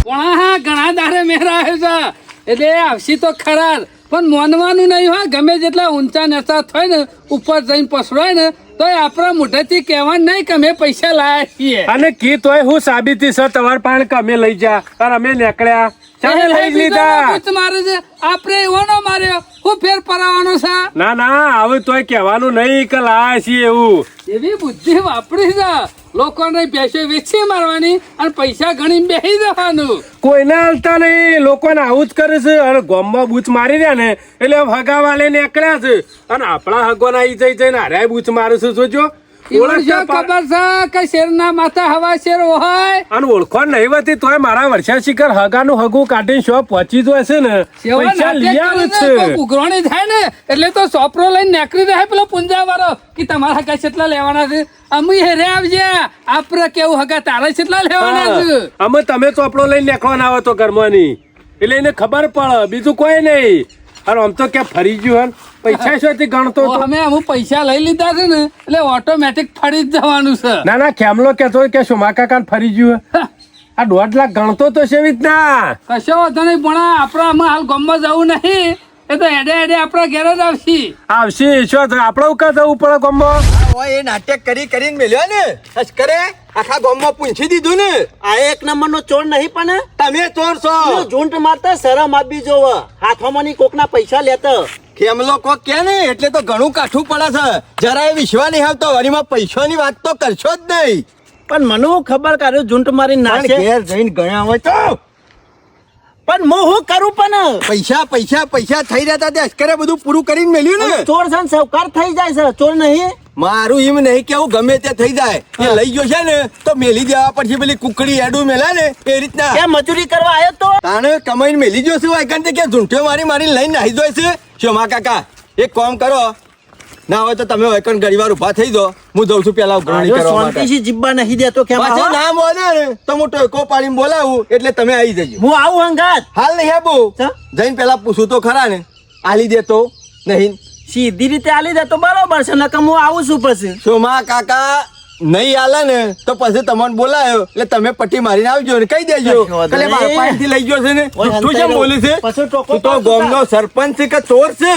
પણ હા ઘણા દારે મેરા આવ્યો છે એટલે આવશી તો ખરા પણ માનવાનું નહીં હોય ગમે જેટલા ઊંચા નેતા થાય ને ઉપર જઈને પસરાય ને તો આપણા મોઢેથી કહેવાનું નહીં કે અમે પૈસા લાયા છીએ અને કી તોય હું સાબિતી છે તમાર પાસે કે અમે લઈ જા અને અમે નીકળ્યા ચાલે લઈ લીધા મારે છે આપણે એવો ન માર્યો હું ફેર પરાવાનો છે ના ના હવે તોય કહેવાનું નહીં કે લાયા છીએ એવું એવી બુદ્ધિ વાપરી છે લોકોને પૈસે વેચી મારવાની અને પૈસા ગણી બેસી જવાનું કોઈને હાલતા નહીં લોકોને આવું જ કરે છે અને ગોમમાં બૂચ મારી રહ્યા ને એટલે હગાવા લઈને નીકળ્યા છે અને આપણા હગોના ઈ જઈને હારે બૂચ મારે છે જોજો ખબર છે કે શેરના માથા હવા શેર હોય અને ઓળખો નહીં હોતી તોય મારા વર્ષા શિખર હગાનું હગું કાઢીને શો પહોંચી જાય છે ને પૈસા લઈ આવે છે ઉઘરાણી થાય ને એટલે તો સોપરો લઈને નીકળી જાય પેલો પુંજા વાળો કે તમારા હગા કેટલા લેવાના છે અમે હેરે આવજે આપડે કેવું હગા તારા કેટલા લેવાના છે અમે તમે ચોપડો લઈને નીકળવાના આવો તો ઘરમાંની એટલે એને ખબર પડે બીજું કોઈ નહીં અને આમ તો ક્યાં ફરી ગયું પૈસા શોથી ગણતો અમે અમુક પૈસા લઈ લીધા છે ને એટલે ઓટોમેટિક ફરી જ જવાનું છે ના ના ખેમલો કેતો કે સોમા કાકા ફરી ગયું આ 1.5 લાખ ગણતો તો છે ના કશો વાંધો નહીં પણ આપડા આમાં હાલ ગામમાં જવું નહીં એ તો હેડે હેડે આપડા ઘેર જ આવશે શું આપડે કા જવું પડે ગામમાં એ નાટક કરીને મેલ્યો ને કરે આખા ગામમાં પૂંછી દીધું ને આ એક નંબરનો ચોર નહીં પણ તમે ચોર છો ઝૂંટ મારતા શરમ આપી જોવ હાથોમાંની કોકના પૈસા લેતા ખેમલો કોક કે ને એટલે તો ઘણું કાઠું પડે છે જરાય વિશ્વાસ નહીં આવતો વળીમાં પૈસાની વાત તો કરશો જ નહીં પણ મને ખબર કાઢ્યો ઝૂંટ મારી નાખે ઘેર જઈને ગયા હોય તો પણ હું કરું પણ પૈસા થઈ રહ્યા હતા તે અસ્કરે બધું પૂરું કરીને મેલ્યું ને ચોર છે ને સહકાર થઈ જાય છે ચોર નહીં મારું એમ નહીં કેવું ગમે તે થઈ જાય એ લઈ ગયો છે ને તો મેલી દેવા પછી પેલી કુકડી એડું મેલા ને એ રીતના કે મજૂરી કરવા આવ્યો તો તાણે કમાઈને મેલી ગયો છે વાયકન કે ઝૂંઠ્યો મારી લઈને નાહી દો છે શોમા કાકા એક કામ કરો ના હોય તો તમે વાયકન ઘડીવાર ઉભા થઈ દો હું જઉં છું પેલા ઉઘરાણી કરવા માટે શાંતિથી જીબ્બા નહીં દેતો કે પાછો ના બોલે ને તો હું ટોકો પાડીને બોલાવું એટલે તમે આવી જજો હું આવું હંગાત હાલ નહીં આબુ જઈને પેલા પૂછું તો ખરા ને આલી દેતો નહીં સીધી રીતે આલી દે તો બરોબર છે નકર હું આવું છું પછી શોમા કાકા નહીં આલે ને તો પછી તમને બોલાયો એટલે તમે પટ્ટી મારીને આવજો ને કહી દેજો એટલે મારા પાસેથી લઈ ગયો છે ને તું કેમ બોલી છે તું તો ગામનો સરપંચ છે કે ચોર છે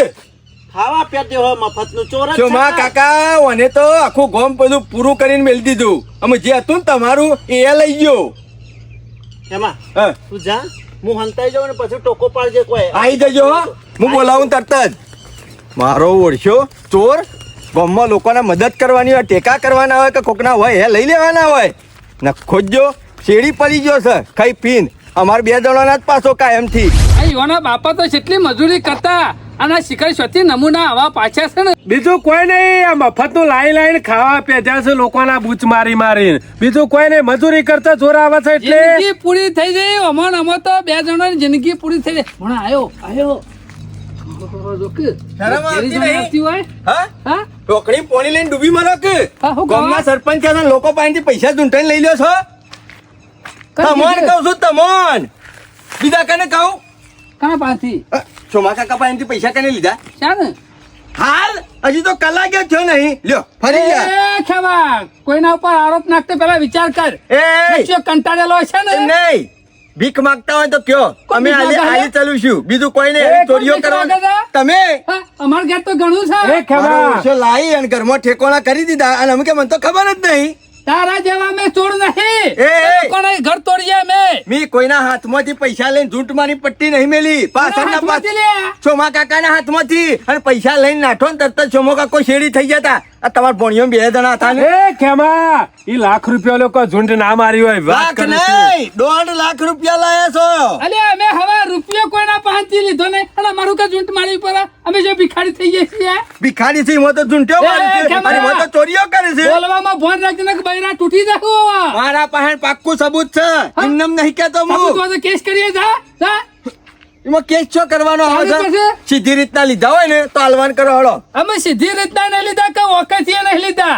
ખાવા પેટે હોય મફતનું ચોર જ શોમા કાકા મને તો આખું ગામ બધું પૂરું કરીને મેલી દીધું અમે જે હતું ને તમારું એ લઈ ગયો એમાં તું જા હું હંતાઈ જાઉં ને પછી ટોકો પાડજે કોઈ આવી જજો હું બોલાવું તરત જ મારો ઓળખ્યો ચોર ગામમાં લોકોને મદદ કરવાની હોય ટેકા કરવાના હોય કે કોકના હોય એ લઈ લેવાના હોય ને ખોજો શેડી પડી ગયો છે ખાઈ પીન અમારે 2 જણાના જ પાછો કાયમથી યોના બાપા તો કેટલી મજૂરી કરતા અને શિખર શોથી નમૂના આવા પાછા છે ને બીજું કોઈ નહીં આ મફત નું લાઈને ખાવા પેજા છે લોકોના બૂચ મારી બીજું કોઈ નહીં મજૂરી કરતા જોર આવે છે એટલે જિંદગી પૂરી થઈ જાય અમો તો 2 જણાની જિંદગી પૂરી થઈ જાય હમણાં આવ્યો ટોકરી પોણી લઈને ડૂબી મરો કે ગામના સરપંચ કે લોકો પાસેથી પૈસા ઝૂંટાઈને લઈ લ્યો છો તમોન કહું છું તમોન બીજા કને કહું કાં પાછી સોમા કાકા પાસેથી પૈસા કને લીધા શાને હાલ હજી તો કલાક જ થયો નહીં લ્યો ફરી ગયા ખેવા કોઈના ઉપર આરોપ નાખતે પેલા વિચાર કર એ કંટાળેલો છે ને નહીં ભીખ માંગતા હોય તો કયો અમે આલી ચાલુશું બીજું કોઈ નહીં ચોરીઓ કરવા તમે અમાર ઘેર તો ઘણું છે લાવી અને ઘરમાં ઠેકોણા કરી દીધા અને અમે કે મને તો ખબર જ નહીં તારા જેવા મેં ચોર નહીં કોણે ઘર તોડીએ મેં કોઈના હાથમાંથી પૈસા લઈને ઝૂંટ મારી પટ્ટી નહીં મેલી પાછળના સોમા કાકાના હાથમાંથી અને પૈસા લઈને નાઠો ને તરત સોમો કાકો શેડી થઈ જતા આ તમારા ભણિયો 2 જણા હતા ને એ ખેમા ઈ લાખ રૂપિયા લોકો ઝૂંટ ના મારી હોય વાત કરે છે 1.5 લાખ રૂપિયા લાયા છો અલે અમે હવે રૂપિયો કોઈના પાસેથી લીધો નહીં અને અમારું કે ઝૂંટ મારી પર અમે જો ભિખારી થઈ ગયા છીએ ભિખારી છે મો તો ઝૂંટ્યો મારી છે અને મો તો ચોરીઓ કરે છે બોલવામાં ભોન રાખીને કે બૈરા તૂટી જાવ મારા પાસે પાક્કું સબૂત છે ઇન્નમ નહીં કેતો હું કેસ કરીએ જા એમાં કેસ છો કરવાનો આવે છે સીધી રીતના લીધા હોય ને તો હાલવાન કરો હળો અમે સીધી રીતના નહીં લીધા કે વખત નહીં લીધા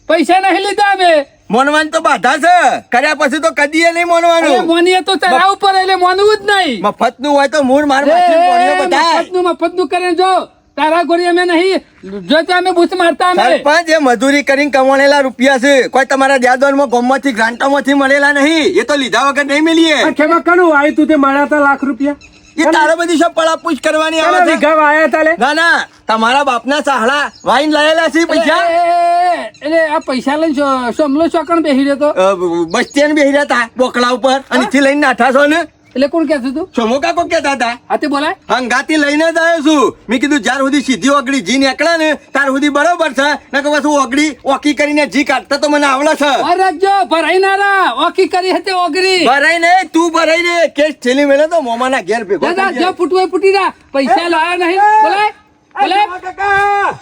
પૈસા નહીં લીધા અમે મોનવાન તો બાધા છે કર્યા પછી તો કદી નહીં મોનવાનું મોનીએ તો ચડાવ ઉપર એટલે મોનવું જ નહીં મફત નું હોય તો મૂળ માર મફત નું કરે જો તારા ગોળી અમે નહીં જો તે અમે બૂથ મારતા અમે સરપંચ એ મજૂરી કરીને કમાણેલા રૂપિયા છે કોઈ તમારા જાદવમાં ગોમમાંથી ગ્રાન્ટોમાંથી મળેલા નહીં એ તો લીધા વગર નહીં મળીએ આ ખેમા કનું આવ્યું તું તે મળ્યા હતા લાખ રૂપિયા એ તારે બધી શું પળાપૂછ કરવાની ચાલો આવે છે વીઘા વાયા હતા લે ના ના તમારા બાપના સાહડા વાઈન લાયેલા છે પૈસા એટલે આ પૈસા લઈને સમલો ચોકણ બેસી રહ્યો તો બસ સ્ટેન્ડ બેસી રહ્યા હતા બોકડા ઉપર અને થી લઈને નાઠા છો ને એટલે કોણ કહેતું તું સોમો કાકો કહેતા હતા હાથે બોલાય હંગાતી લઈને જ આવ્યો છું મેં કીધું જ્યાર સુધી સીધી ઓગળી જી નીકળે ને ત્યાર સુધી બરોબર છે નકર પાછું ઓગળી ઓકી કરીને જી કાઢતા તો મને આવડે છે ઓર રાખજો ભરાઈ ના રા ઓકી કરી હતી ઓગરી ભરાઈ ને તું ભરાઈ ને કેસ થેલી મેલે તો મોમાના ઘેર ભેગો દાદા થઈ જો જાય. ફૂટવાય ફૂટી રા પૈસા લાયા નહીં બોલાય બોલાય કાકા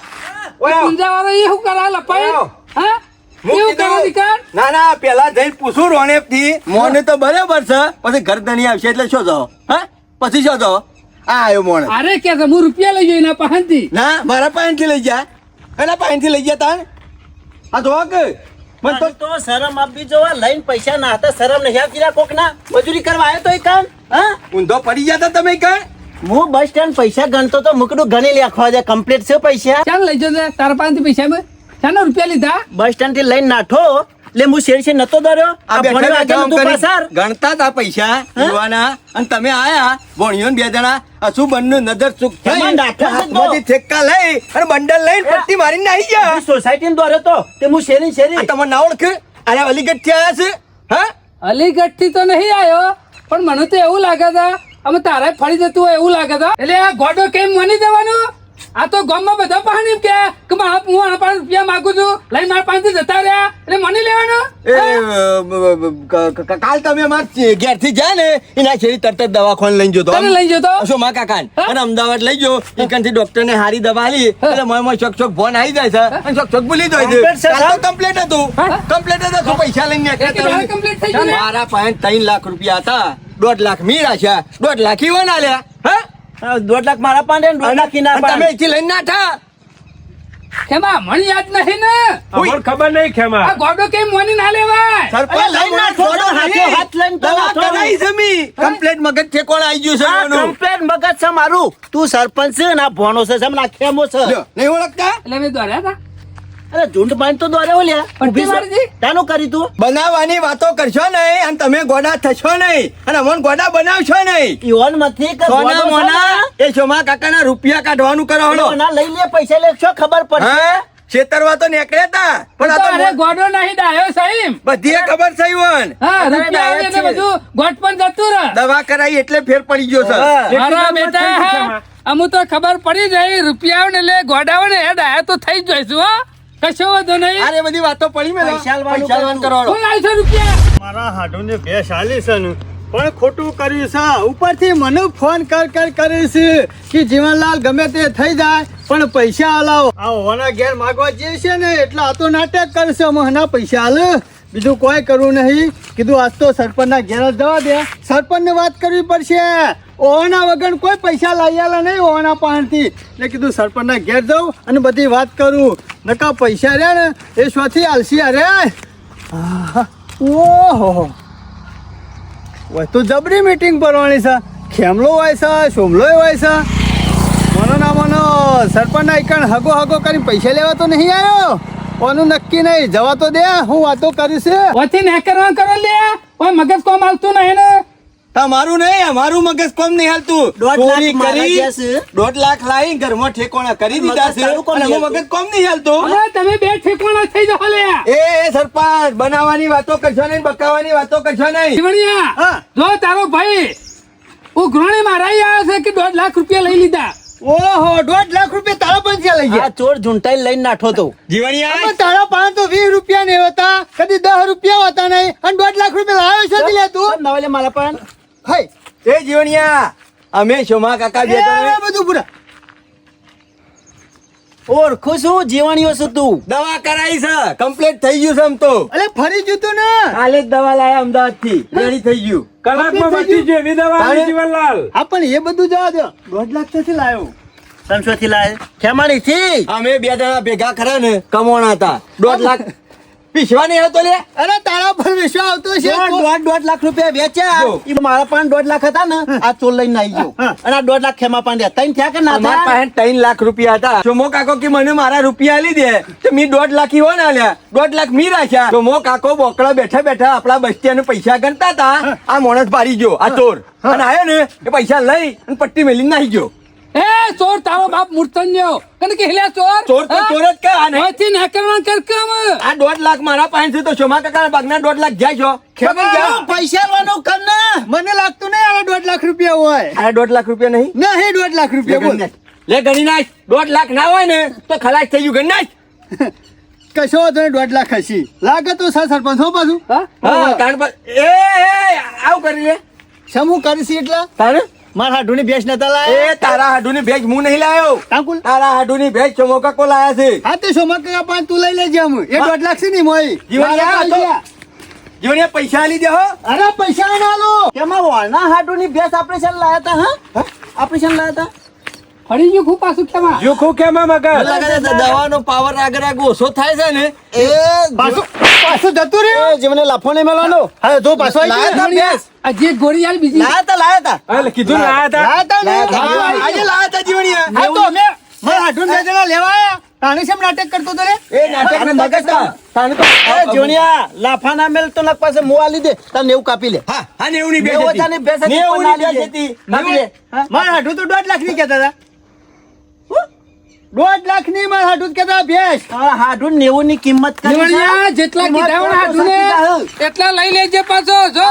ઓય આવ. પુંજા વાળો એ શું કરા લપાઈ આવ. હા મૂકી એવું કરો દઉં. દીકર ના ના પેલા જઈને પૂછું રોણેપ થી મોને તો બરાબર છે પછી ગરદની આવશે એટલે શું જાઓ હા પછી શું જાઓ આ આવ્યો મોણ અરે કે છે, હું રૂપિયા લઈ જઈને પાસેથી ના મારા પાસેથી લઈ જા એના પાસેથી લઈ જા તાન આ જો કે મને તો તો શરમ આપવી જોવા લઈને પૈસા ના હતા શરમ નહીં આવતી કોક ના મજૂરી કરવા આવ્યો તો એ કામ હા ઊંધો પડી જતા તમે કઈ હું બસ સ્ટેન્ડ પૈસા ગણતો તો મુકડું ગણી લેખવા દે કમ્પ્લીટ છે પૈસા ચાલ લઈ જજો તારા પાસેથી પૈસા મેં ચાલો રૂપિયા લીધા બસ સ્ટેન્ડ થી લઈને નાઠો એટલે હું શેર નતો દર્યો આ આ બેઠા ભણવા બેઠા આગળ આમ તું કરી પસાર ગણતા તા પૈસા યુવાના અને તમે આયા ભણ્યો ને બે જણા અસુ બંને નજર ચૂક થઈ એમાં નાટક જ હાથમાંથી ઠેક્કા લઈ અને બંડલ લઈને પટ્ટી મારીને આવી ગયા સોસાયટી માં દોર્યો તો તે હું શેરી આ તમને ના ઓળખે અરે અલીગઢ થી આયા છે હા અલીગઢ થી તો નહીં આવ્યો પણ મને તો એવું લાગે છે અમે તારા ફરી જતું હોય એવું લાગે છે એટલે આ ગોડો કેમ માની દેવાનું આ તો ગામમાં બધા પાણી એમ કે મારા હું આના પાસે રૂપિયા માંગુ છું લઈ મારા પાસેથી જતા રહ્યા એટલે માની લેવાનું એ કાલ તમે અમાર ઘેર થી જાય ને એના છેડી તરત જ દવાખાને લઈને જતો તને લઈ જતો શું મા કાકા હા? અને અમદાવાદ લઈ જો થી ડોક્ટર ને હારી દવા આલી એટલે મોય ચોક ચોક ફોન આવી જાય છે અને ચોક ચોક ભૂલી જાય છે Complete છે, કાલ તો કમ્પ્લીટ હતું હા? કમ્પ્લીટ હતું તું પૈસા લઈને એક દાડે complete થઈ ગયું ને? મારા પાસે 3 લાખ રૂપિયા હતા 1.5 લાખ મીર આશા 1.5 લાખ ઈવન આલ્યા હા 2 લાખ મારા પાંડે 2 લાખ ના અને તમે અહીંથી લઈને નાઠા ખેમા મને યાદ નહીં ને અમને ખબર નહીં ખેમા આ ગોડો કેમ માની ના લેવાય સરપંચ લઈને નાઠો, હાથો હાથ લઈને તો દવા નાઠો. કરાઈ જમી કમ્પ્લીટ મગજ ઠેકોણ આવી ગયું છે આ એનું. કમ્પ્લેટ મગજ છે મારું તું સરપંચ છે ના ભણો છે સમ ના ખેમો છે લ્યો, નહીં ઓળખતા એટલે મેં દોડ્યા હતા અરે ઝુંડ બાંધ તો દોરે ઓલ્યા પટ્ટી મારજી? તાનું કરી તું બનાવવાની વાતો કરશો નહીં અને તમે ગોડા થશો નહીં અને અમને ગોડા બનાવશો નહીં ઈવન મથી કે સોના ગોડો મોના એ શોમા કાકાના રૂપિયા કાઢવાનું કરો હળો. ના લઈ લે પૈસા લે શું ખબર પડશે હા છેતરવા તો નીકળ્યા તા પણ આ તો તો અરે ગોડો નહીં ડાયો સાહેબ બધી ખબર છે ઈવન. હા અરે રૂપિયા આવે ડાયો ને છે. બધું ગોટ પણ જતું રહે દવા કરાઈ એટલે ફેર પડી ગયો છે હા. મારા બેટા હા અમુ તો ખબર પડી જાય રૂપિયા આવે ને લે ગોડાઓ ને હેડ આયા તો થઈ જ જઈશું હા કશો વાંધો નહીં અરે બધી વાતો પડી મેં પૈસા આલવાનું પૈસા આલવાનું કરો હળો. કોણ લાવ્યું છે રૂપિયા મારા હાડુને ભેંસ આલી છે ને પણ ખોટું કર્યું છે ઉપરથી મને ફોન કર કરે છે કે જીવનલાલ ગમે તે થઈ જાય પણ પૈસા આલાવો આ હોવાના ઘેર માગવા જઈએ છે ને એટલે આ તો નાટક કરશે હમણાં પૈસા હાલ બીજું કોઈ કરવું નહીં કીધું આજ તો સરપંચના ઘેર જ જવા દે સરપંચને વાત કરવી પડશે ઓવાના વગર કોઈ પૈસા લાવી આલા નહીં ઓવાના પાસેથી એટલે કીધું સરપંચના ઘેર જાઉં અને બધી વાત કરું નકા પૈસા રહ્યા ને એ શોથી આલસી અરે ઓહો ઓય તો જબરી મીટિંગ ભરવાની છે ખેમલો હોય છે સોમલો હોય છે મનો ના મનો સરપંચના એકણ હગો કરીને પૈસા લેવા તો નહીં આવ્યો ઓનું નક્કી નહીં જવા તો દે હું વાતો કરીશ ઓથી ને કરવા કરો લે કોઈ મગજ કોમ આવતું નહીં ને તમારું નહીં અમારું મગજ કોમ નહીં હાલતું 1.5 લાખ ચોરી મારા કરી ગયા છે. 1.5 લાખ લાવી ઘરમાં ઠેકોણા કરી દીધા મગજ છે તારું કોમ અને નહીં એમાં મગજ કોમ નહીં હાલતું હવે તમે બે ઠેકોણા થઈ જાઓ લે એ સરપંચ બનાવવાની વાતો કરશો નહીં બકાવવાની વાતો કરશો નહીં જીવણિયા હા. જો તારો ભાઈ ઉઘરાણી મારાઈ આવ્યો છે કે 1.5 લાખ રૂપિયા લઈ લીધા ઓહો 1.5 લાખ રૂપિયા તારા પંચ્યા લઈ આ ગયા ચોર ઝૂંટાઈ લઈને નાઠો તો જીવણિયા આમાં તારા પાસે તો 20 રૂપિયા નહીં હોતા કદી 10 રૂપિયા હોતા નહીં અને 1.5 લાખ રૂપિયા લાવ્યો છે લે તું નવા લે મારા પણ હાય એ જીવણિયા અમે શોમા કાકા બે એ જણા બધું પૂરા ઓળખું છું જીવણીઓ છું તું દવા કરાઈ છે કમ્પ્લીટ થઈ ગયું છે આમ તો અલે ફરી જતું ને કાલે જ દવા લાયા અમદાવાદ થી રેડી થઈ ગયું કલાકમાં બચી ગયો એવી દવા આલી જીવનલાલ હા પણ એ બધું જવા દો 1.5 લાખ થી લાવ્યો સંસોથી લાય ખેમાણી થી અમે બે જણા ભેગા ખરા ને કમોણા હતા 1.5 લાખ પીછવા નહીં આવતો લે અરે તારા પર વિશ્વાસ આવતો છે દોઢ લાખ રૂપિયા વેચ્યા જો. ઈ મારા પાસે 1.5 લાખ હતા ને આ ચોર લઈને આવી ગયો અને આ 1.5 લાખ ખેમા પાંડ્યા ત્રણ થયા કે ના અમારા થયા? પાસે 3 લાખ રૂપિયા હતા ચોમો કાકો કે મને મારા રૂપિયા આલી દે તો મી 1.5 લાખ ઈવો ના લ્યા 1.5 લાખ મી રાખ્યા ચોમો કાકો બોકડા બેઠા બેઠા આપણા બસ્તિયાને પૈસા ગણતા હતા આ માણસ પાડી ગયો આ ચોર અને આયો ને એ પૈસા લઈ અને પટ્ટી મેલી નાહી ગયો એ ચોર તારો બાપ મૂર્તન્યો કને કે હેલ્યા ચોર ચોર તો ચોર જ કે આ નહીં. હોયથી ના કરવાનું કર કામ આ 1.5 લાખ મારા પાસે છે તો ચોમા કાકા બાગના 1.5 લાખ જાય છો ખેબર ગયા પૈસા લેવાનું કર ને મને લાગતું નહીં આ 1.5 લાખ રૂપિયા હોય આ 1.5 લાખ રૂપિયા નહીં નહીં 1.5 લાખ રૂપિયા બોલ લે ગણી નાખ 1.5 લાખ ના હોય ને તો ખલાસ થઈ ગયું ગણી નાખ કશો વાંધો નહીં 1.5 લાખ હશી લાગે તો સરપંચ હો પાછું હા કારણ પર આવું કરી લે સમૂહ કરીશી એટલે તારે મારા હાડુની ભેંસ નતા લાયા એ તારા હાડુની ભેજ હું નહીં લાયો કાકુલ તારા હાડુની ભેજ ચોમો કાકો લાયા છે હા તે સોમા કાકા પાંચ તું લઈ લેજે આમ એ 1.5 લાખ છે નહીં મોય જીવણિયા આ તો- જીવણિયા પૈસા આલી દે હો અરે પૈસા ના લો એમાં વાળના હાડુની ભેંસ ઓપરેશન લાયા હતા હા ઓપરેશન લાયા હતા ફરી ગયું ખૂબ પાછું કેમાં જોખું કેમાં મગર દવાનો પાવર આગળ આગળ ઓછો થાય છે ને એ પાછું જતું રહ્યું જીવને લાફો નહીં મેળવાનો હા તો પાછો આવી લાયા તા ગયો. ભેંસ આ જે ગોળી આલી બીજી લાયા તા એટલે કીધું લાયા હતા લાયા તા ને? લાયા તા. હા, આજે લાયા તા જીવણિયા હા તો અમે મારા હાડુન બે જણા લેવા આયા તાણે શેમ નાટક કરતો તો રે એ નાટક ને મગજ તા તાને તો એ જીવણિયા લાફા ના મેલ તો નક પાસે મું આલી દે તાર 90 કાપી લે હા હા 90 ની ભેજ 90 હતી. હજારની ભેંસ હતી, 90 ની પણ ભેજ આલી હતી. દે. કાપી લે. હા? મારા હાડું તો 1.5 લાખ ની કહેતા હતા 1.5 લાખ ની મારા હાડું કહેતા ભેંસ તારા હાડું 90 ની કિંમત કરી છે. જીવણિયા જેટલા કિંમત કીધા હોય ને હાડુને એટલા લઈ લેજે પાછો જો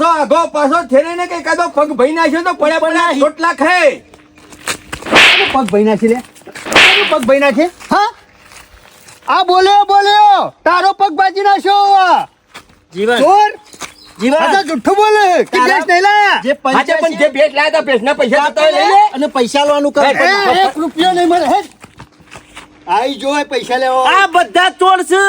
આગો પાછો થેરે ને કઈ કાદો પગ ભઈ નાખ્યો તો પડ્યા પડ્યા ચોટલા ખાય પગ ભાઈ નાખી લે પગ ભાઈ નાખે હા આ બોલ્યો તારો પગ બાજી નાખ્યો જીવન ચોર જીવન આ તો જુઠ્ઠું બોલે કે ભેંસ નહીં લાયા જે આજે પણ જે પંચાયત ભેટ લાયા તા ભેટના પૈસા તો લઈ લે અને પૈસા લેવાનું કરે એ, 1 રૂપિયો નહીં મળે હે આઈ જોય પૈસા લેવા આ બધા ચોર છે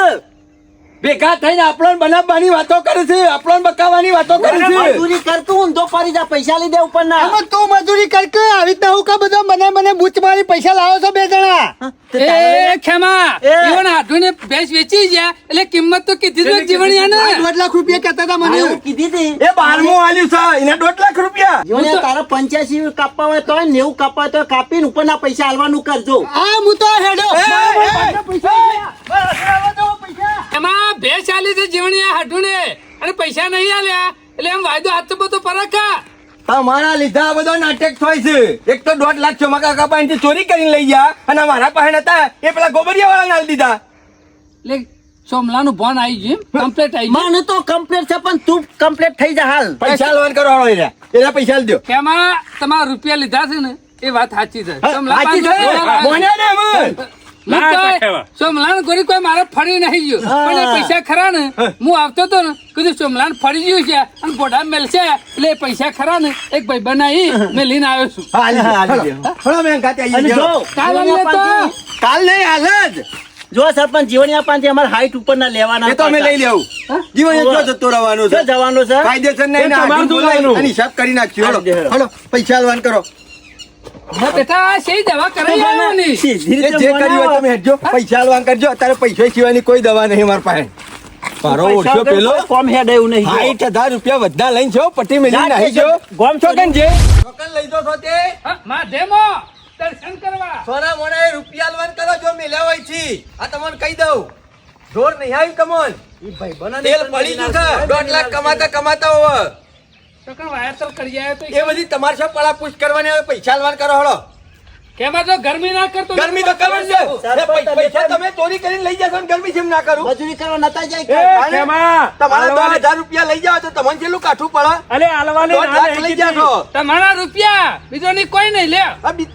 ભેગા થઈને આપણને બનાવવાની વાતો કરે છે આપણને બકાવવાની વાતો કરે છે મજૂરી કરતું ઊંધો પડી જા પૈસા લઈ દે ઉપર ના આમાં તું મજૂરી કર કે આવી રીતના હું કા બધા મને બૂચ મારી પૈસા લાવો છો બે જણા એ ખેમા એ. ઈવન હાડુને ભેંસ વેચી ગયા એટલે કિંમત તો કીધી જ જીવણિયા ને 1.5 લાખ રૂપિયા કહેતા હતા મને કીધી હતી એ 12મું આલ્યું છે એને 1.5 લાખ રૂપિયા જીવણિયા તારા 85 કાપવા હોય તો 90 કાપવા હોય તો કાપીને ઉપરના પૈસા આલવાનું કરજો આ હું તો હેડો એમાં ભેંસ આલી છે જીવણિયા હાડુને અને પૈસા નહીં આલ્યા એટલે એમ વાયદો હાથ બધો પરખા તમારા લીધા આ બધો નાટક થાય છે એક તો 1.5 લાખ ચોમા કાકા પાસેથી ચોરી કરીને લઈ ગયા અને મારા પાસે હતા એ પેલા ગોબરિયા વાળા નાલ દીધા એટલે સોમલાનું ભોન આવી ગયું કમ્પ્લીટ આવી ગયું મને તો કમ્પ્લીટ છે પણ તું કમ્પ્લીટ થઈ જા હાલ પૈસા લોન કરો હાલો એના પૈસા લઈ દો કેમાં તમારા રૂપિયા લીધા છે ને એ વાત સાચી છે સોમલા સાચી છે પાંચ મોને ને અમર. સોમલાન ગોરી કોઈ મારે ફરી નહીં ગયું પણ એ પૈસા ખરા ને હું આવતો હતો ને કીધું સોમલાન ફરી ગયું છે અને બોડા મેલશે એટલે એ પૈસા ખરા ને એક ભાઈ બનાવી મેં લઈને આવ્યો છું હા, હાલી દે. હળો બેન ખાતે આવી અને જાઓ. જો કાલ જીવણિયા આવીએ તો. પાંચથી- કાલ નહીં હાલ જ જો સરપંચ જીવણિયા પાંચથી અમારે હાઈટ ઉપર ના લેવાના એ તો અમે લઈ લેવું જીવન જો જતો રહેવાનું છે જો જવાનું છે કાયદેસર નહીં ને તમારું આટલું જોવાનું. બોલાય અને હિસાબ કરી નાખ્યો હાલી દે, હળો હળો. હળો પૈસા લોન કરો હા બેટા આ શી દવા કરાવી આવ્યો ની સીધી એ રીતે જે કર્યું હોય બનાવો. તમે હેડજો પૈસા લોન કરજો અત્યારે પૈસા સિવાયની કોઈ દવા નહીં મારા પાસે મારો પૈસા ઓળખ્યો વગર પેલો કોઈ કોમ હેડ એવું નહીં 60,000 રૂપિયા બધા લઈને છો પટ્ટી મેલી જા, નાહી જા, છો ગોમ છોકન જે છોકન લઈ દો છો તે હા, માધેમો દર્શન કરવા સોના મોના એ રૂપિયા લોન કરો જો મેલ્યા હોય છે આ તમને કહી દઉં જોર નહીં આવ્યું કમોન તેલ પડી ગયું છે 1.5 લાખ કમાતા હોવ તો કણ વાયર તો કરી આવ્યો તો એ બધી તમારે શું પડાપૂછ કરવાની હવે પૈસા લોન કરો હળો કેમાં તો ગરમી ના કરતો ગરમી તો કરવાની છે એ પૈસા તમે ચોરી કરીને લઈ જશો ને ગરમી જેમ ના કરું મજૂરી કરવા નતા જાય એ કાંઈ. ખેમા તમારા આલવાને- 10,000 રૂપિયા લઈ જાઓ તો તમને કેટલું કાઠું પડે અલે આલવાને 1.5 ના લાખ નહીં લઈ કીધી. જાશો તમારા રૂપિયા બીજો ની કોઈ નહીં લે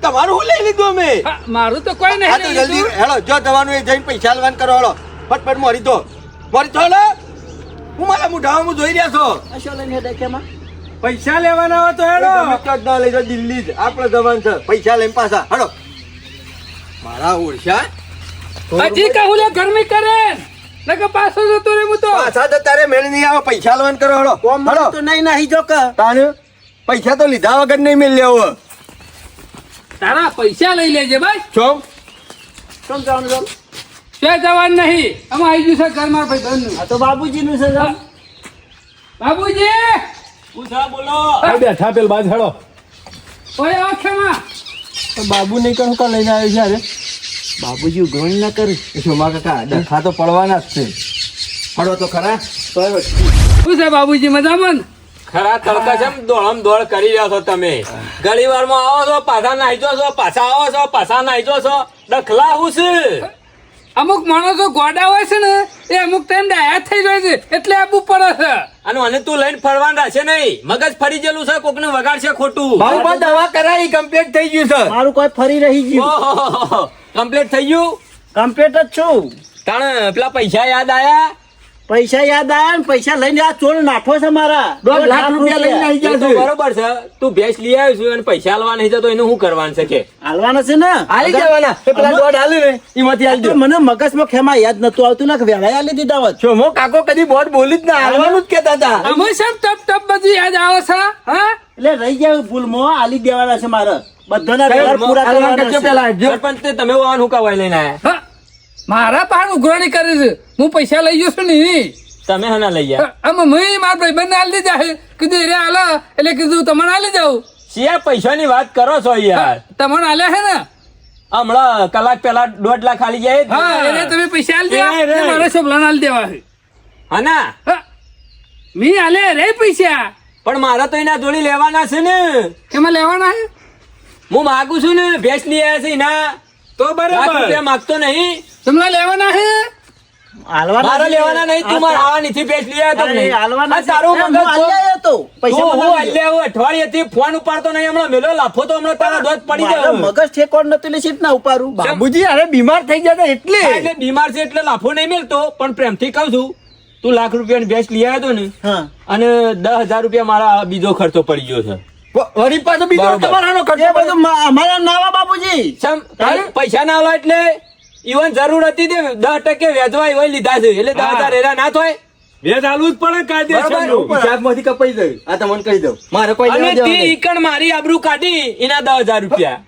તમારું હું લઈ લીધું અમે હા, મારું તો કોઈ હા નહીં તો લઈ જલ્દી લીધું. હેલો જો જવાનું એ જઈને પૈસા લેવાનું કરો હેલો ફટફટ મોરી દો હેલો હું મારા મુઢામાં જોઈ રહ્યા છો કશો લઈને હેડે કેમાં? પૈસા લેવાના હોય તો હેડો તમે તો જ ના લઈ જાઓ, દિલ્હી જ આપણે જવાનું છે પૈસા લઈને પાછા હેલો મારા ઓળશા હજી કહું લે ગરમી કરે નકર પાછો જતો રે હું તો પાછા તો તારે મેળ નહીં આવે પૈસા લેવાનું કરો હેલો કોમ હેલો તો નહીં નાહી જો કે તાને પૈસા તો લીધા વગર નહીં મેળ લેવો તારા પૈસા લઈ લેજે ભાઈ ચોમ કેમ જવાનું છે? શું જવાનું નહીં, અમે આવી ગયું છે ઘર મારા ભાઈ બહેનનું. આ તો બાબુજીનું છે સાહેબ. બાબુજી બોલો બેઠા પેલ બાજ હેડો ઓય આવો ખેમા. બાબુ નહીં કહું કા લઈને આવ્યો છે અરે બાબુજી ઉઘરાણી ના કરી. શોમા કાકા ડખા તો પડવાના જ છે. પડો તો ખરા. શું છે બાબુજી મજામાં ને? ખરા તડકા છે દોડમ દોડ કરી રહ્યા છો તમે. ઘણી વારમાં આવો છો પાછા નાહી છો, પાછા આવો છો પાછા નાહી છો. ડખલા હું છે. અમુક માણસો ગોડા હોય છે ને એ અમુક ટાઈમ ડાયા થઈ જાય છે એટલે આપવું પડે છે. અને મને તું લઈને ફરવાનું રહેશે નહીં. મગજ ફરી ગયેલું છે, કોકને વગાડશે ખોટું. બાબુ પણ દવા કરાવી કમ્પ્લીટ થઈ ગયું છે. મારું કોઈ ફરી રહી ગયું. ઓહો કમ્પ્લીટ થઈ ગયું. કમ્પ્લીટ જ છું. તાણે પેલા પૈસા યાદ આયા. પૈસા યાદ આવ્યા ને પૈસા લઈને આ ચોર નાઠો છે મારા. 1.5 લાખ રૂપિયા લઈને આવી એ તો ગયા છે. બરોબર છે. તું ભેંસ લઈ આવ્યો છું અને પૈસા હાલવા નહીં જતો એનું શું કરવાનું છે કે? હાલવાના છે ને. હાલી જવાના એ પેલા દોઢ હાલે ને એમાંથી હાલજો. તો મને મગજમાં ખેમા યાદ નતું આવતું ને કે વેળાએ હાલી દીધા હોત. શોમો કાકો કદી બોટ બોલી જ ના હાલવાનું જ કહેતા હતા. અમે સબ ટપ ટપ બધું યાદ આવે છે. હા એટલે રહી જાય ભૂલમાં હાલી દેવાના છે મારે. બધાના વ્યવહાર પૂરા હાલવા કરવાના કરજો છે. પેલા જો. સરપંચ તે તમે વાહન હું કવાય લઈને આયા? હા. મારા પાન ઉઘરાણી કરી છે, હું પૈસા લઈ ગયો છું ને. તમે હના લઈ ગયા? આમાં મેં મારા ભાઈ બંને હાલી દીધા છે. કીધું એરે હાલો એટલે કીધું તમને હાલી જાઉં. શિયા પૈસાની વાત કરો છો યાર? તમને હાલ્યા છે ને? હમણાં કલાક પહેલા 1.5 લાખ ખાલી જાય જ ને. હા એટલે તમે પૈસા હાલી રે, રે. દેવા મારે શોભલાને હાલી દેવા છે. હના હા. મેં હાલે રે પૈસા પણ મારા તો એના જોડી લેવાના છે ને. એમાં લેવાના છે. હું માગું છું ને ભેંસ લઈ આવ્યા છે એના તો લાખ બરાબર રૂપિયા માગતો નહીં. તમને લેવાના છે. હાલવાના મારા છે. લેવાના નહીં. તું મારા આવાનીથી ભેંસ લઈ આવ્યો તો અરે, નહીં. હાલવાના આ છે. તારું હું મગજ હાલી આવ્યો તો. પૈસા તું હું બનાવી હાલ્યા હું અઠવાડિયેથી ફોન ઉપાડતો નહીં. હમણાં મેલો લાફો તો હમણાં તારા દોત પડી મારે જાય. મગજ ઠેકોડ નતું એટલે સીટ ના ઉપાડું. બાબુજી અરે બીમાર થઈ ગયા હતા એટલે એટલે બીમાર છે એટલે લાફો નહીં મેલતો પણ પ્રેમથી કહું છું તું લાખ રૂપિયાની ભેંસ લઈ આવ્યો તો ને હા. અને 10,000 રૂપિયા મારા બીજો ખર્ચો પડી ગયો છે. વળી પાછો બીજો બરોબર. તમારાનો એ ખર્ચો બધું અમારા નાવા બાબુજી. ચમ તારે પૈસા ના આલો એટલે ઈવન જરૂર હતી તે 10% વ્યાજવા એવા લીધા છે એટલે 10,000 એરા ના થાય. વેદ હાલવું જ પડે કાયદેસરનું. હિસાબમાંથી કપાઈ જાય. આ તમને કહી દઉં મારે કોઈ અને લેવા દેવા તે નહીં. ઈકણ મારી આબરૂ કાઢી એના 10,000 રૂપિયા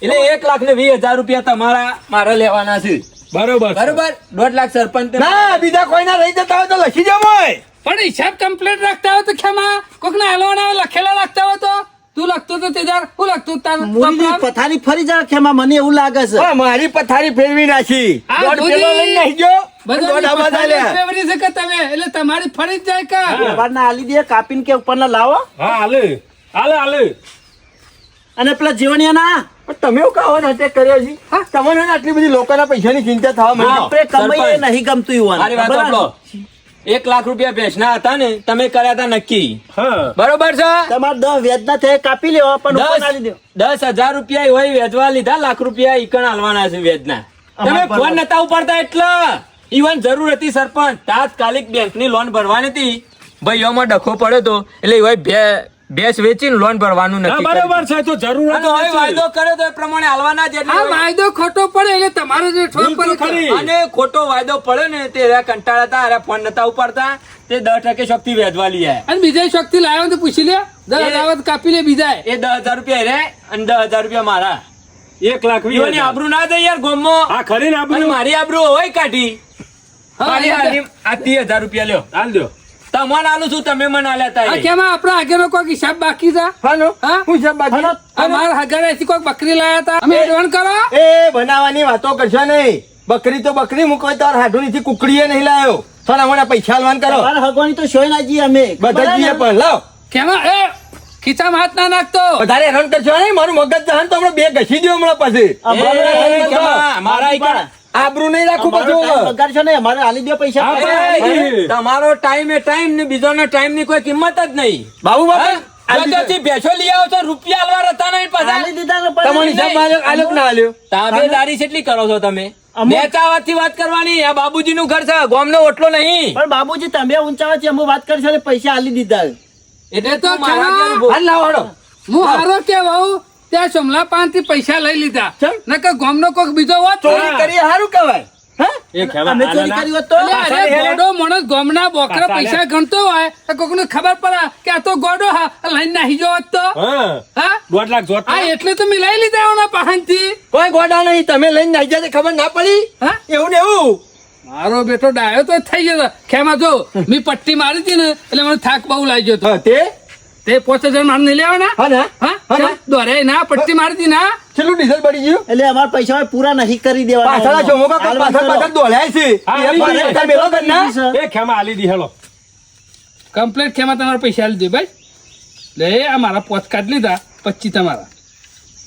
એટલે 1,20,000 રૂપિયા તમારા મારે લેવાના છે. બરોબર છે. બરોબર 1.5 લાખ સરપંચ ના બીજા કોઈના રહી જતા હોય તો લખી જાવ મોય. પણ હિસાબ કમ્પ્લીટ રાખતા હોય તો ખેમા કોક ના હાલવાના હોય લખેલા રાખતા હોય તો તું લખતો તો તેજાર હું લખતો તારું મુરીની પથારી ફરી જાય ખેમા મને એવું લાગે છે. હા, મારી પથારી ફેરવી નાખી આ દોઢ બુધી. પેલો લઈને નાખી ગયો. બધાની દોઢ આમાં પથારી ચાલ્યા. ફેવરી છે કે તમે એટલે તમારી ફરી જ જાય કા વ્યવહારના હાલી દે કાપીને કે ઉપરના લાવો હા હાલે હાલે અને પેલા જીવણિયાના પણ તમે એવું કહો ને અટેક કર્યો છે હા, તમને ને આટલી બધી લોકોના પૈસાની ચિંતા થવા માંડી. આપણે કમાઈએ સરપંચ. નહીં ગમતું યુવાન. મારી વાત સાંભળો 1 લાખ રૂપિયા ભેંસના હતા ને તમે કર્યા હતા નક્કી હા બરોબર છે. તમારે 10 વ્યાજના થયે કાપી લેવા પણ ઉપર ના લીધો. 10,000 રૂપિયા હોય વેચવા લીધા લાખ રૂપિયા ઈકણ હાલવાના છે વેચના. તમે અમાર પર ફોન નતા ઉપાડતા એટલે ઈવન જરૂર હતી સરપંચ તાત્કાલિક બેંકની લોન ભરવાની હતી ભાઈઓમાં ડખો પડ્યો તો એટલે હોય ભેંસ વેચીને લોન ભરવાનું ના, નક્કી બરાબર કર્યું. છે તો જરૂર અને હવે વાયદો કર્યો તો એ પ્રમાણે હાલવાના જ આ એટલે વાયદો ખોટો પડે એટલે તમારો જે ઠોક બિલકુલ પડે ખરી. અને ખોટો વાયદો પડ્યો ને તે રહ્યા કંટાળા હતા અરે ફોન નતા ઉપાડતા તે 10% શક્તિ વેચવા લઈ આયા. અને બીજા શક્તિ લાવ્યો તો પૂછી લે 10,000 કાપી લે બીજા એ 10,000 રૂપિયા રે અને 10,000 રૂપિયા મારા 1,20,000. ઈવોની આબરૂ ના દે યાર ગોમમાં. હા ખરી ને અને આપણું મારી આબરૂ હોય કાઢી મારી હાલી આ 30,000 રૂપિયા લ્યો હાલ દો તમને આલું છું તમે મને આલ્યા તા આ એ. કેમાં આપણા આગળનો કોઈ હિસાબ બાકી છે હાલો હા? હું છે બાકી અમારા આગળ કોઈ બકરી લાયા હતા અમે એડવાન્સ કરો એ બનાવવાની વાતો કરશો નહીં. બકરી તો બકરી મૂકો તાર હાડું કુકડીએ નહીં લાયો થોડા મોડા પૈસા હાલવાન કરો તમારે હગવાની તો શોય ના જઈએ અમે. બધા જઈએ પણ લાવ કેમાં એ ખીચામાં હાથ ના નાખતો વધારે હેરાન કરશો નહીં મારું મગજ જહાન તો હમણાં બે ઘસી દો હમણાં પછી અમારે એ, હેરાન કરો. કેમાં? મારા ઈકણ. આબરૂ નહીં રાખું અમારો ટાઈમ બધું બગાડશો નહીં. અમારે હાલી દો પૈસા. એ, તમારો ટાઈમ એ ટાઈમ ને બીજોનો ટાઈમ ની કોઈ કિંમત જ નહીં. બાબુ હા? બાપા જોજોથી ભેંસો લઈ આવો છો રૂપિયા આલવા રહેતા નહીં પાછા. હાલી દીધા ને પછી તમારી હિસાબ આલ્યો ના આલ્યો તાબેદારી કેટલી કરો છો તમે અમુક- નેતાવાથી વાત કરવાની આ બાબુજીનું ઘર છે ગોમનો ઓટલો નહીં પણ બાબુજી તમે ઊંચા છે અમે વાત કરશો ને પૈસા હાલી દીધા. એટલે તો તું મારા ખરા. ઘેર ઉભો. હાલ લાવો હળો. હું હારો કે વહુ ત્યાં સોમલા પાન થી પૈસા લઈ લીધા ચમ? નકર ગામનો કોક બીજો હોત ચોરી કરી હારું કહેવાય હા? એ ખેમા, અમે ચોરી આના- કરી હોત તો અરે ગોડો માણસ ગામના બોકરા પૈસા ગણતો હોય તો કોકને ખબર પડે કે આ તો ગોડો હા લઈને નાહી જો તો હા હા 1.5 લાખ જોત આ એટલે તો મિલાઈ લીધા એના પાહનથી કોઈ ગોડા નહીં તમે લઈને નાઈ જાય ખબર ના પડી હા એવું ને એવું મારો બેટો ડાયો તો થઈ ગયો ખેમા જો મેં પટ્ટી મારી હતી ને એટલે મને થાક બહુ લાગ્યો હતો હા, તે 5000 માર નહીં લેવાના હા ને હા હા ને? દોરે ના પટ્ટી મારી હતી ના છેલ્લું ડીઝલ પડી ગયું એટલે અમારા પૈસા પૂરા નહીં કરી પાછળ દેવાના જોમો કાકા પાછળ દોડ્યા છે હા, એ આવી પાછળ ગઈ. પાછળ મેલો કર ના. એ ખેમા આલી દી હેલો કમ્પ્લેટ ખેમા તમારા પૈસા આલી દે ભાઈ લે આ મારા પોચ કાઢ લીધા 25 તમારા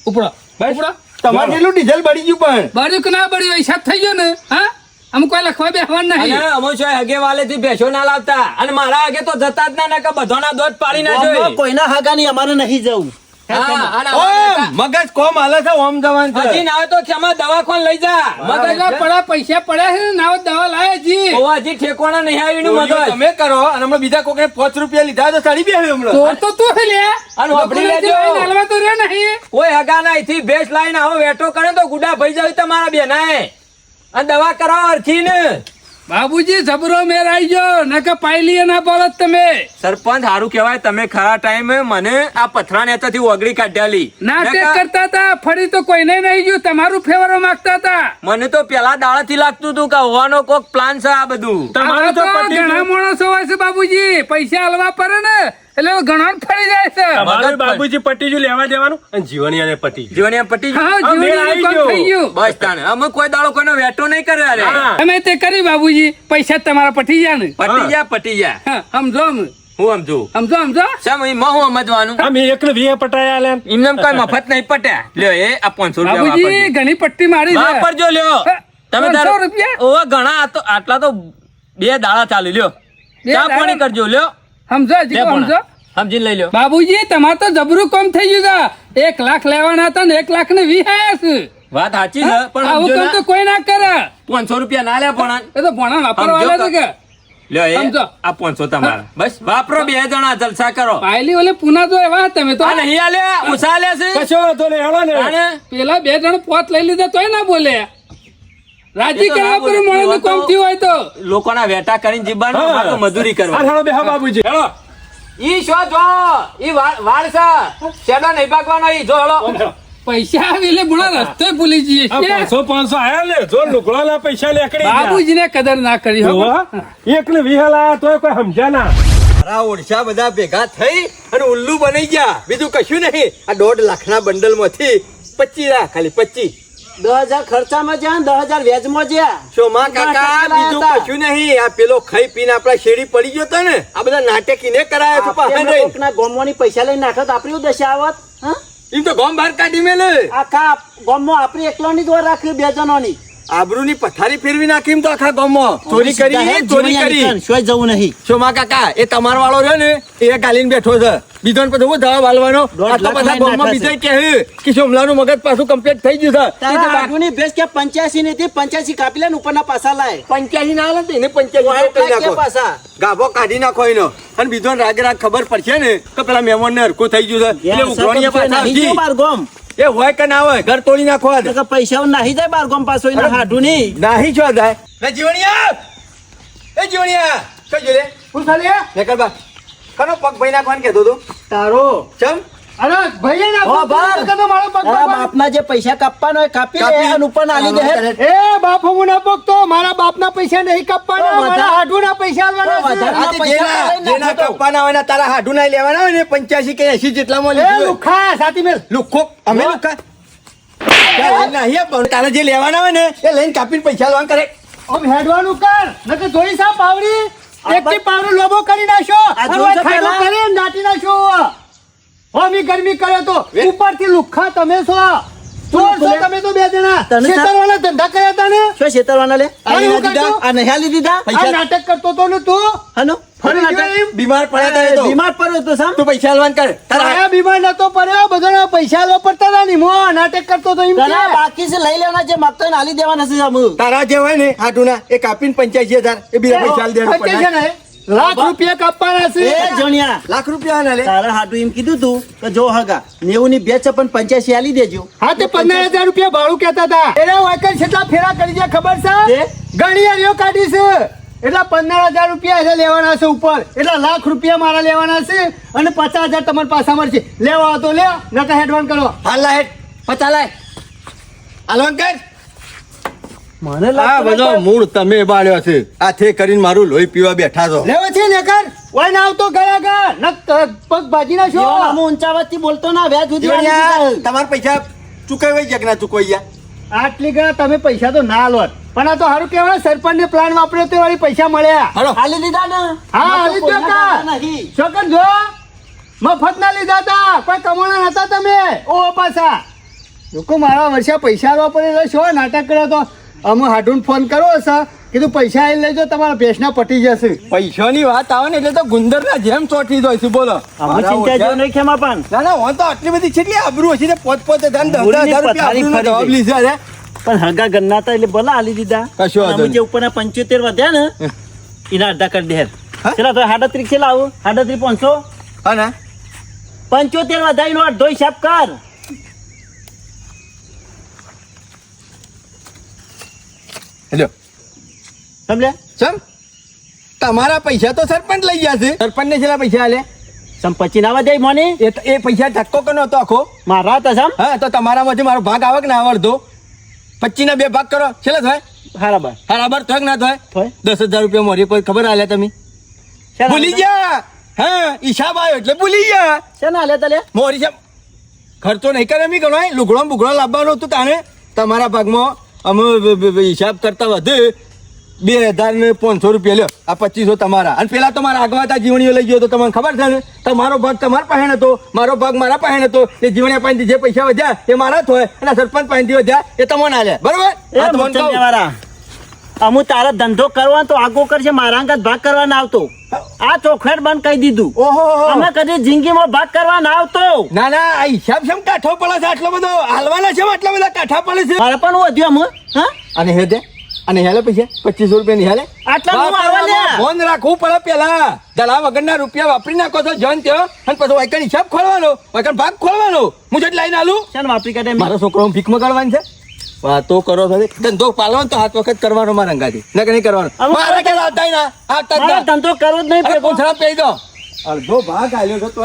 ઉપડો બસ. ઉપડો તમારે જેટલું ડીઝલ પડી ગયું પણ બળ્યું કે ના બળ્યું હિસાબ થઈ ગયો ને હા આમ કોઈ લખવા બેસવાનું અને નહીં અમો છો હગે વાલેથી ભેંસો ના લાવતા અને મારા હગે તો જતા જ ના કે બધાના દોધ પાડી ગામમાં નાખ્યો કોઈના હાગાની અમારે નહીં જવું હા અને ઓમ, મગજ કોમ હાલે છે ઓમ જવાન છે હજી ના આવે તો ક્ષમા દવાખાન લઈ જા મગજમાં પડ્યા પૈસા પડ્યા છે ને નાવ દવા લાવે જી ઓ હજી ઠેકોણા નહીં આવ્યું ચોરીઓ મગજ તમે કરો અને હમણાં બીજા કોકે 5 રૂપિયા લીધા તો ચડી બેહ્યો હમણાં ચોર તો તું છે લે અને વાપરી લોકોને લેજો. જે લઈને હાલવા તો રહ્યો નહીં કોઈ હગા ના અહીંથી ભેંસ લાઈને આવો વેટો કરે તો ગુડા ભઈ જાય તમારા બેનાએ અને દવા કરાવો અરખી ને બાબુજી જબરો મેર આવી ગયો નકે પાયલી ના બોલત તમે સરપંચ સારું કહેવાય તમે ખરા ટાઈમે મને આ પથરા નેતાથી ઓગળી કાઢ્યાલી નાટક નકર કરતા હતા ફરી તો કોઈને નહીં ગયું તમારું ફેવરો માંગતા હતા મને તો પેલા દાડાથી લાગતું હતું કે હોવાનો કોક પ્લાન છે આ બધું તમારું તો આવા તો પટી ઘણા ગયું. માણસો હોય છે બાબુજી પૈસા હલવા પડે ને એટલે ઘણા ફરી જાય છે તમારું બાબુજી પટી ગયું લેવા દેવાનું અને જીવનિયાને પટી ગયું. જીવન એમ પટી ગયું. હા હા, મેળ જીવનનું આવી કામ થઈ ગયો. ગયું બસ તાણે અમે કોઈ દાડો કોઈનો વેટો નહીં કર્યો અરે હા. તમે તે કરી બાબુજી પૈસા તમારા પટી ગયા ને પટી જા હા, સમજો અમે. હું સમજુ સમજો સમ એમાં હું સમજવાનું આમ એકને 20 પટાયા લે એમને કોઈ મફત નહીં પટ્યા લ્યો એ આ 500 રૂપિયા બાબુજી વાપરજો. ઘણી પટ્ટી મારી છે વાપરજો લ્યો હા, તમે 500 રૂપિયા? ઓવા ઘણા આ તો આટલા તો 2 દાડા ચાલી લ્યો બે ચા પાણી દાડા? કરજો લ્યો સમજો હજી લે કહો, પણ. સમજો સમજીને લઈ લ્યો બાબુજી તમારે તો જબરું કામ થઈ ગયું છે 1 લાખ લેવાના હતા ને 1 લાખ ને 20 આયા છે વાત સાચી છે પણ આવું સમજો કામ તો ને, કોઈ ના કરે 500 રૂપિયા ના લે પણ એ તો ભણા વાપરવા સમજો છે કે લ્યો એ સમજો. આ 500 તમારા બસ વાપરો 2 જણા જલસા કરો પાયલી ઓલે પુના તો એવા તમે તો આ નહીં આલે ઉસા લે છે કશો વાંધો નહીં હેલો ને તાણે પેલા 2 જણ પોત લઈ લીધા તોય ના બોલે રાજી એ તો ના કરવા બોલે. પર મોણસનું કામ થયું હોય તો લોકોના વેટા કરીને જીવવાનું હા. અમારે તો મજૂરી હા, કરવાની હેલો બેહો બાબુજી હેલો ઈ શો જો ઈ વાળ છે શેડો નહીં ભાગવાનો ઈ જો હળો પૈસા આવી એટલે ભણા રસ્તે ભૂલી જઈએ આ છીએ. 500 આયા લે જો લુગડાના પૈસા લેકડી ગયા. બાબુજીને કદર ના કરી હો. જોવા? એકને 20 લાયા તોય કોઈ સમજ્યા ના મારા ઓળશા બધા ભેગા થઈ અને ઉલ્લુ બની ગયા બીજું કશું નહીં આ 1.5 લાખના બંડલ માંથી 25 લાખ ખાલી 25 10,000 ખર્ચામાં જ્યાં 10,000 વ્યાજમાં જ્યાં શોમા કાકા બીજું કશું નહીં આ પેલો ખાઈ પીને આપડા શેરી પડી ગયો તો ને આ બધા નાટકીને કરાયા છે પાહે રહી. કોકના ગોમવાની પૈસા લઈને નાખત આપણી શું દશા આવત હા? એમ તો ગોમ બહાર કાઢી મેલે આખા ગોમમાં આપણી એકલોની જ વાર રાખી 2 જણોની આબરૂની પથારી ફેરવી નાખી એમ તો આખા ગામમાં ચોરી કરી ચોરી કરી શોય જવું નહીં શોમા કાકા એ તમાર વાળો રહ્યો ને એ ગાલીને બેઠો છે બીજો ને પછી હું દવા વાળવાનો આ તો બધા ગામમાં બીજા કહે કે સોમલાનું મગજ પાછું કમ્પ્લીટ થઈ ગયું છે તારા આગુની ભેંસ કે 85 ની હતી 85 કાપી લે ને ઉપરના પાસા લાય 85 ના આવે એને 85 કરી કે નાખો પાસા ગાભો કાઢી નાખો એનો અને બીજો રાગ રાગ ખબર પડશે ને કે પેલા મહેમાન ને હરખું થઈ ગયું છે એટલે ઉઘરાણીયા પાછા નહીં આવશે. બાર ગોમ એ હોય કે ના હોય ઘર તોડી નાખો આજ. તો પૈસા નાહી જાય બાર ગોમ પાછો એના હાડું નહીં નાહી છો જાય ને જીવણિયા એ જીવણિયા કઈ જોલે હું ખાલી નીકળ બા કનો પગ ભાઈ નાખવાનું કહેતો તું તારો ચમ અરે ભાઈ ના હો બાર તો મારો પગ તારા બાપના જે પૈસા કાપવાનો હોય કાપી લે અને ઉપર નાલી દે એ બાપ હું ના પગતો મારા બાપના પૈસા નહીં કાપવાના તો મારા વધારે- હાડુના પૈસા આલવાના આ છે. તે જેના કપ્પાના હોય ને તારા હાડું ના લેવાના હોય ને 85 કે 80 જેટલામાં એ લીધું હોય. લુખા સાથી મેલ લુખ્ખો અમે લુખ્ખા ત્યાં લઈને આવીએ પણ તારે જે લેવાના હોય ને એ લઈને કાપીને પૈસા લેવાનું કરે આમ હેડવાનું કર નકર જોઈ સા પાવડી એકથી પાવડો લોબો કરી નાખ્યો આ હવે જોઈ જા ખાડો પહેલા. કરીને દાટી નાખ્યો હોમી ગરમી કરે તો ઉપરથી લુખ્ખા તમે છો ચોર છો તમે તો 2 જણા તને સા- ખેતરવાળા ધંધા કર્યા હતા ને શું છેતરવાના લે આ આ શું દીધા કરતો? આ નહીં આલી દીધા આ નાટક કરતો તો ને તું હનો ફરી ગયો એમ? બીમાર પડ્યા તારે તો બીમાર પડ્યો તો સામ તું પૈસા લેવાનું કર તારા આયા બીમાર નતો પડ્યો બધાના પૈસા લો પડતા હતા ને મો નાટક કરતો તો એમ કે. તને બાકી છે લઈ લેવાના જે માગતો હોય ને આલી દેવાના છે સામુ તારા જે હોય ને હાડુના એ કાપીને 85,000 એ બીજા પૈસા આલી દેવાનું ખર્ચે છે પડે. ને લાખ રૂપિયા કાપવાના છે એ જોણિયા લાખ રૂપિયા ના લે તારા હાટુ એમ કીધું તું કે જો હગા 90 ની બે છે પણ 85 આલી દેજો. હા તે 15,000 રૂપિયા ભાડું કહેતા હતા એને વાયકર કેટલા ફેરા કરી છે ખબર છે તે? ઘણી હરિયો કાઢી છે એટલે 15,000 રૂપિયા એને લેવાના છે ઉપર એટલે લાખ રૂપિયા મારા લેવાના છે અને 50,000 તમારા પાસે મળશે લેવા હોય તો લે નકર હેડવાન કરો. હાલ લાય 50 લાય હાલવાન કર મને આ લાગતું બધો નહીં મૂળ તમે બાળ્યો છે આ થે કરીને મારું લોહી પીવા બેઠા છો લેવો છે નેકર ઓય ના આવતો ગયા ગયા પગ ભાજી ના કે છો જીવન આમ ઊંચા અવાજથી બોલતો ના વ્યાજ સુધી આલી દીધા. તમારા પૈસા ચૂકવાઈ જાય કે ના ચૂકવાઈ ગયા આટલી ગયા તમે પૈસા તો ના લો પણ આ તો સારું કહેવાય સરપંચ ને પ્લાન વાપર્યો તો વળી પૈસા મળ્યા હાલો આલી દીધા ને હા આમાં તો આલી કોઈના દીધા દાદા નહીં. છોકર જો મફત ના લીધા હતા કોઈ કમાણા નતા તમે ઓ પાછા લોકો મારા વર્ષે પૈસા આવવા પડે એટલે શું નાટક કર્યો તો અમે હાડુન ફોન કરો હશે કીધું પૈસા આવી લેજો તમારા ભેંસના પટી જશે પૈસાની વાત આવે ને એટલે તો ગુંદરના જેમ ચોટી જાય છે બોલો આમાં ચિંતા જેવું નહીં ખેમા પણ ના ના હું તો આટલી બધી કેટલી આબરૂ હશે ને 5,000 મૂળની 10,000 રૂપિયા પથારી આબરૂનો જવાબ ફરી લીધા રે પણ હગા ગન્ના હતા એટલે ભલા આલી દીધા. કશો વાંધો અમે જે નહીં. ઉપરના 75 વધ્યા ને એના અડધા કરી દે હા? ચલા તો 37 છે લાવો 37 500 હા ના 75 વધારીનો અડધો હિસાબ કર. હેલો સમજ્યા? સમ તમારા પૈસા તો સરપંચ લઈ ગયા છે સરપંચને છેલ્લા પૈસા આલે સંપત્તિ ના વધારી મોને એ પૈસા ધક્કો કનો હતો આખો મારા હતા સમ હા તો તમારામાંથી મારો ભાગ આવે કે ના આવડતો 25 ના 2 ભાગ કરો છેલ્લે થાય બરાબર બરાબર થાય કે ના થાય થાય. 10,000 રૂપિયા મોરી પર ખબર આલ્યા તમે ભૂલી ગયા હા હિસાબ આવ્યો એટલે ભૂલી ગયા શેના આલ્યા તલે મોરી છે ખર્ચો નહીં કરે એમ ગણો લુગડો બુગડો લાવવાનો હતું તાને તમારા ભાગમાં અમે હિસાબ કરતા વધુ 2,500 રૂપિયા લ્યો આ 2500 તમારા અને પેલા તમારા આગવાતા જીવણીઓ લઈ ગયો તો તમને ખબર છે ને તમારો ભાગ તમારા પાસે હતો મારો ભાગ મારા પાસે હતો એ જીવણીયા પાસેથી જે પૈસા વધ્યા એ મારા જ હોય અને સરપંચ પાસેથી વધ્યા એ તમને આલ્યા બરોબર એ આ તો મને કહું. મારા અમુ તારા ધંધો કરવા તો આગો કરશે મારા અંગત ભાગ કરવા ના આવતો આ ચોખવટ બંધ કહી દીધું ઓહો અમે કદી જિંદગીમાં ભાગ કરવા ના આવતો ના ના આ હિસાબ શેમ કાઠો પડે છે આટલો બધો હાલવાના છે આટલા બધા કાઠા પડે છે મારે પણ વધ્યું અમુ હા અને હે દે અને હેલે પૈસા 2500 રૂપિયા ની હેલે આટલા હું આવવા લે ફોન રાખવું પડે પેલા દલા વગરના રૂપિયા વાપરી નાખો છો જન ત્યો અને પછી વાયકણ હિસાબ ખોલવાનો વાયકણ ભાગ ખોલવાનો હું જેટ લઈને આલું ચાલ વાપરી કાઢે મારો છોકરો ભીખ મગાડવાની છે વાતો કરો છો ધંધો પાલવાનો તો હાથ વખત કરવાનો મારા અંગાથી ન કે નહીં કરવાનો હવે મારા કે આવતા ના આવતા જ મારે ના. ધંધો કરવો જ નહીં અરે ભેગો. પૂંછડા પેઈ દો અડધો ભાગ આલ્યો છો તો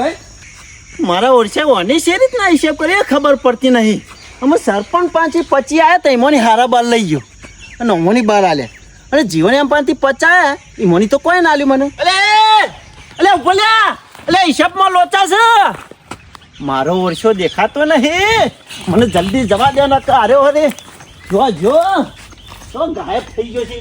મારા ઓરસે ઓની છે રીતના હિસાબ કરીએ ખબર પડતી નહીં અમે સરપંચ પાંચી 25 આયા તો એમોની હારા બાર લઈ ગયો અને અમોની બાર આલ્યા અને જીવન એમ પાંચથી 50 આયા એમોની તો કોઈ ના આલ્યું મને અલે બોલ્યા અલે હિસાબમાં લોચા છે મારો ઓરસો દેખાતો નહીં મને જલ્દી જવા દે ન તો અરે અરે જો તો ગાયબ થઈ ગયો છે